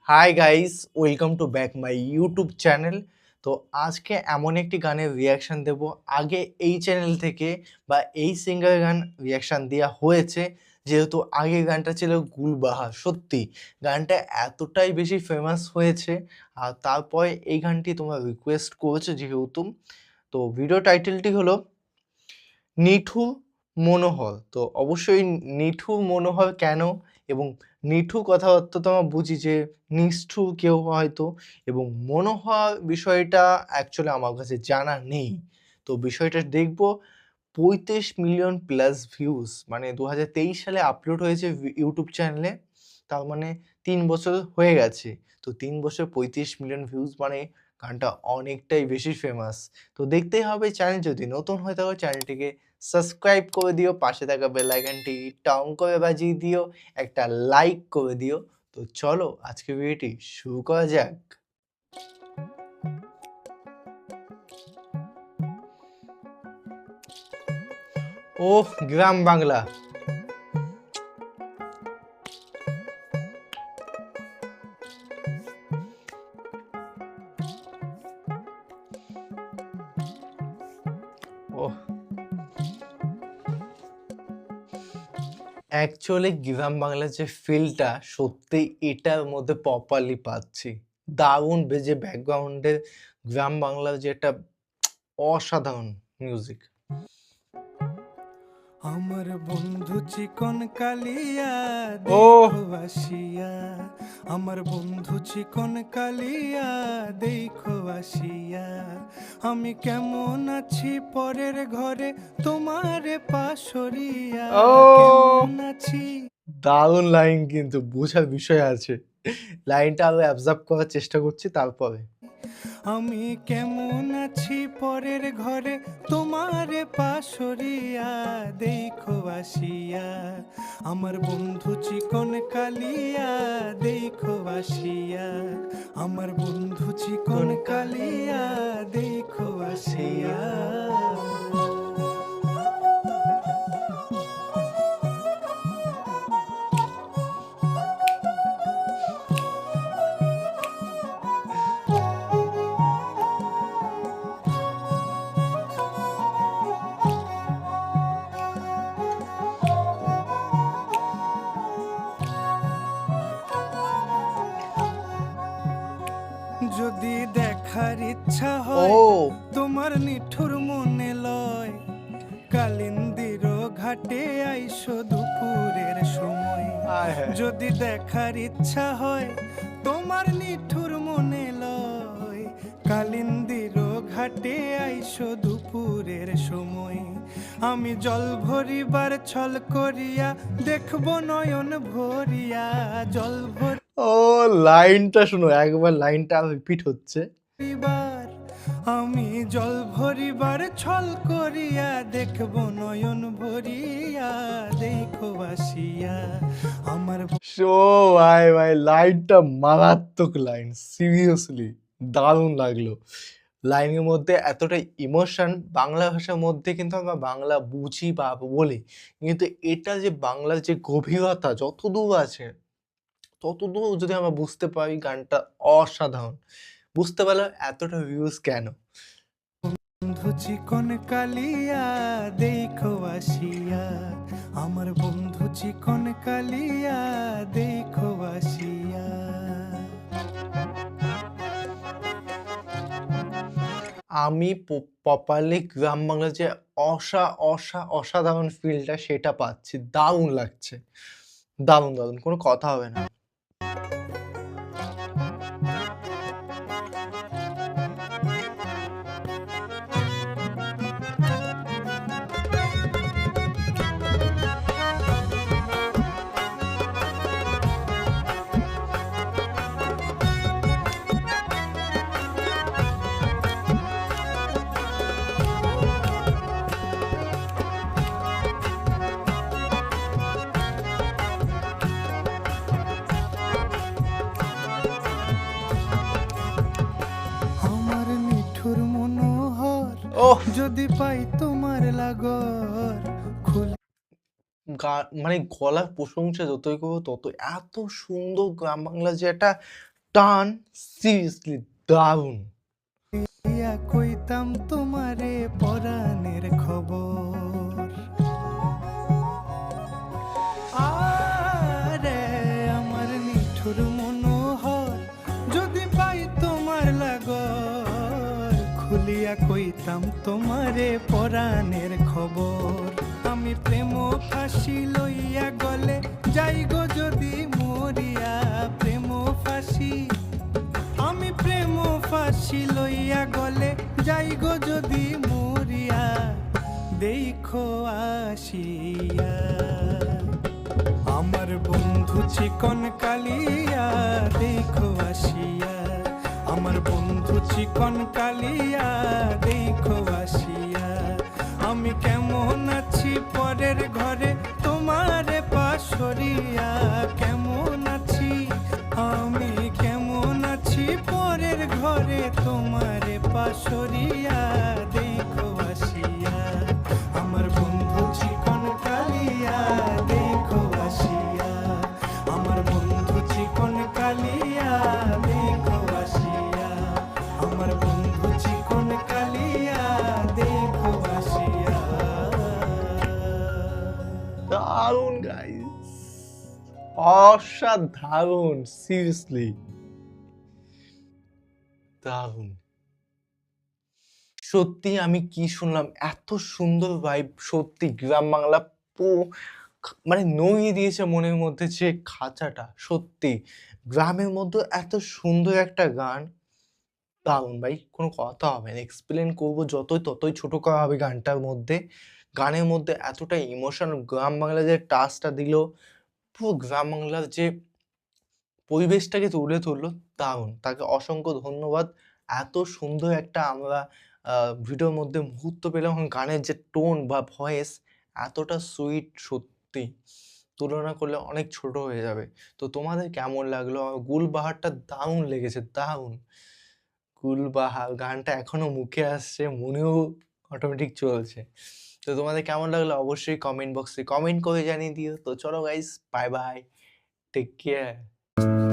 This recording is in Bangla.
Hi guys, welcome to back my YouTube channel. তো আজকে এমন একটি গানের রিয়াকশান দেব। আগে এই চ্যানেল থেকে বা এই সিঙ্গার গান রিয়াকশান দেওয়া হয়েছে, যেহেতু আগের গানটা ছিল গুলবাহার। সত্যি গানটা এতটাই বেশি ফেমাস হয়েছে, আর তারপরে এই গানটি তোমরা রিকোয়েস্ট করেছো যেহেতু। তো ভিডিও টাইটেলটি হলো নিঠুর মনোহর। তো অবশ্যই নিঠুর মনোহর কেন এবং নিঠুর কথার অর্থ তো আমরা বুঝি যে নিষ্ঠুর কেউ হয়তো, এবং মনোহর বিষয়টা অ্যাকচুয়ালি আমার কাছে জানা নেই। তো বিষয়টা দেখব। ৩৫ মিলিয়ন প্লাস ভিউজ, মানে ২০২৩ সালে আপলোড হয়েছে ইউটিউব চ্যানেলে। তার মানে ৩ বছর হয়ে গেছে। তো ৩ বছর ৩৫ মিলিয়ন ভিউজ মানে গানটা অনেকটাই বেশি ফেমাস। তো দেখতেই হবে। চ্যানেল যদি নতুন হয়ে থাকো চ্যানেলটিকে সাবস্ক্রাইব করে দিও, পাশে থাকা বেল আইকনটি টং করে বাজিয়ে দিও, একটা লাইক করে দিও। তো চলো আজকের ভিডিওটি শুরু করা যাক। ওহ, গ্রাম বাংলা। ওহ, অ্যাকচুয়ালি গ্রাম বাংলার যে ফিলটা সত্যিই এটার মধ্যে প্রপারলি পাচ্ছি। দারুণ বেজে ব্যাকগ্রাউন্ডে গ্রাম বাংলার যে একটা অসাধারণ মিউজিক। আমার বন্ধু চিকন কালিয়া ও দেখো আসিয়া, আমার বন্ধু চিকন কালিয়া দেখো আসিয়া, আমি কেমন আছি পরের ঘরে তোমারে পাশরিয়া, ও কেমন আছি। দারুণ লাইন, কিন্তু বোঝার বিষয় আছে। লাইনটা আরো অ্যাবজর্ব করার চেষ্টা করছি তারপরে। আমি কেমন আছি পরের ঘরে তোমারে পাশরিয়া দেখো আসিয়া, আমার বন্ধু চিকন কালিয়া দেখো আসিয়া, আমার বন্ধু চিকন কালিয়া দেখো আসিয়া। যদি দেখার ইচ্ছা ও হয় তোমার নিঠুর মনে লয়, কালিন্দির ঘাটে আইসো দুপুরের সময়। আয় হ্যাঁ। যদি দেখার ইচ্ছা হয় তোমার নিঠুর মনে লয়, কালিন্দির ঘাটে আইসো দুপুরের সময়। আমি জল ভরিবার ছল করিয়া দেখবো নয়ন ভরিয়া, জল ও লাইনটা শুনো একবার, লাইনটা রিপিট হচ্ছে। ভরিবার, আমি জল ভরিবার ছল করিয়া দেখবো নয়ন ভরিয়া দেখো আসিয়া, আমার শো ভাই ভাই, লাইনটা মারাত্মক লাইন, সিরিয়াসলি দারুণ লাগলো। লাইনের মধ্যে এতটা ইমোশন, বাংলা ভাষার মধ্যে কিন্তু আমরা বাংলা বুঝি বা বলি, কিন্তু এটা যে বাংলার যে গভীরতা যতদূর আছে ততদূর যদি আমরা বুঝতে পারি, গানটা অসাধারণ। বুঝতে পারলে এতটা ভিউজ কেন। বন্ধু চিকন কালিয়া দেখো আসিয়া, আমার বন্ধু চিকন কালিয়া দেখো আসিয়া। আমি প্রপারলি গ্রাম বাংলার যে অসাধারণ ফিলটা সেটা পাচ্ছি। দারুণ লাগছে। দারুণ, দারুণ। কোনো কথা হবে না। আমার নিঠুর মনোহর ওহ! যদি পাই তোমার লাগর, খুলে মানে গলার প্রশংসা যতই করবো তত এত সুন্দর গ্রাম বাংলার যে একটা টান সিরিয়াসলি দারুণ। ইয়া কইতাম তোমারে পরাণের খবর, আরে আমার নিঠুর মনোহর যদি পাই তোমার লাগর, খুলিয়া কইতাম তোমারে পরাণের খবর। আমি প্রেম ফাঁসি লইয়া গলে যাই গো যদি মরিয়া, প্রেম ফাঁসি আমি প্রেম ফাঁসি লইয়া গলে যাই গো যদি মরিয়া, দেখো আসিয়া আমার বন্ধু চিকন কালিয়া, দেখো আসিয়া আমার বন্ধু চিকন কালিয়া, দেখো আসিয়া আমি কেমন আছি পরের ঘরে তোমারে পাশরিয়া, কেমন আছি আমি কেমন আছি পরের ঘরে তোমারে পাশরিয়া, দেখো আসিয়া আমার বন্ধু চিকন কালিয়া, দেখো আসিয়া আমার বন্ধু চিকন কালিয়া, দেখো আসিয়া আমার বন্ধু চিকন কালিয়া, দেখো আসিয়া। দারুণ গাইস, অসাধারণ, সিরিয়াসলি দারুণ। সত্যি আমি কি শুনলাম, এত সুন্দর ভাইব, সত্যি গ্রাম বাংলা মানে নইয়ে দিয়েছে মনের মধ্যে যে খাঁচাটা। সত্যি গ্রামের মধ্যে এত সুন্দর একটা গান, দারুণ ভাই, কোনো কথা হবে না। এক্সপ্লেন করবো যতই ততই ছোট করা হবে গানটার মধ্যে। গানের মধ্যে এতটা ইমোশন, গ্রাম বাংলা যে টাচটা দিল, পুরো গ্রাম বাংলার যে পরিবেশটাকে তুলে ধরলো, দারুণ। তাকে অসংখ্য ধন্যবাদ। এত সুন্দর একটা আমরা ভিডিওর মধ্যে মুহূর্ত পেলাম, এবং গানের যে টোন বা ভয়েস এতটা সুইট, সত্যি তুলনা করলে অনেক ছোট হয়ে যাবে। তো তোমাদের কেমন লাগলো? আমার গুলবাহারটা দারুণ লেগেছে, দারুণ। গুলবাহার গানটা এখনো মুখে আসছে, মনেও অটোমেটিক চলছে। তো তোমাদের কেমন লাগলো অবশ্যই কমেন্ট বক্সে কমেন্ট করে জানিয়ে দিও। তো চলো guys, bye bye, take care.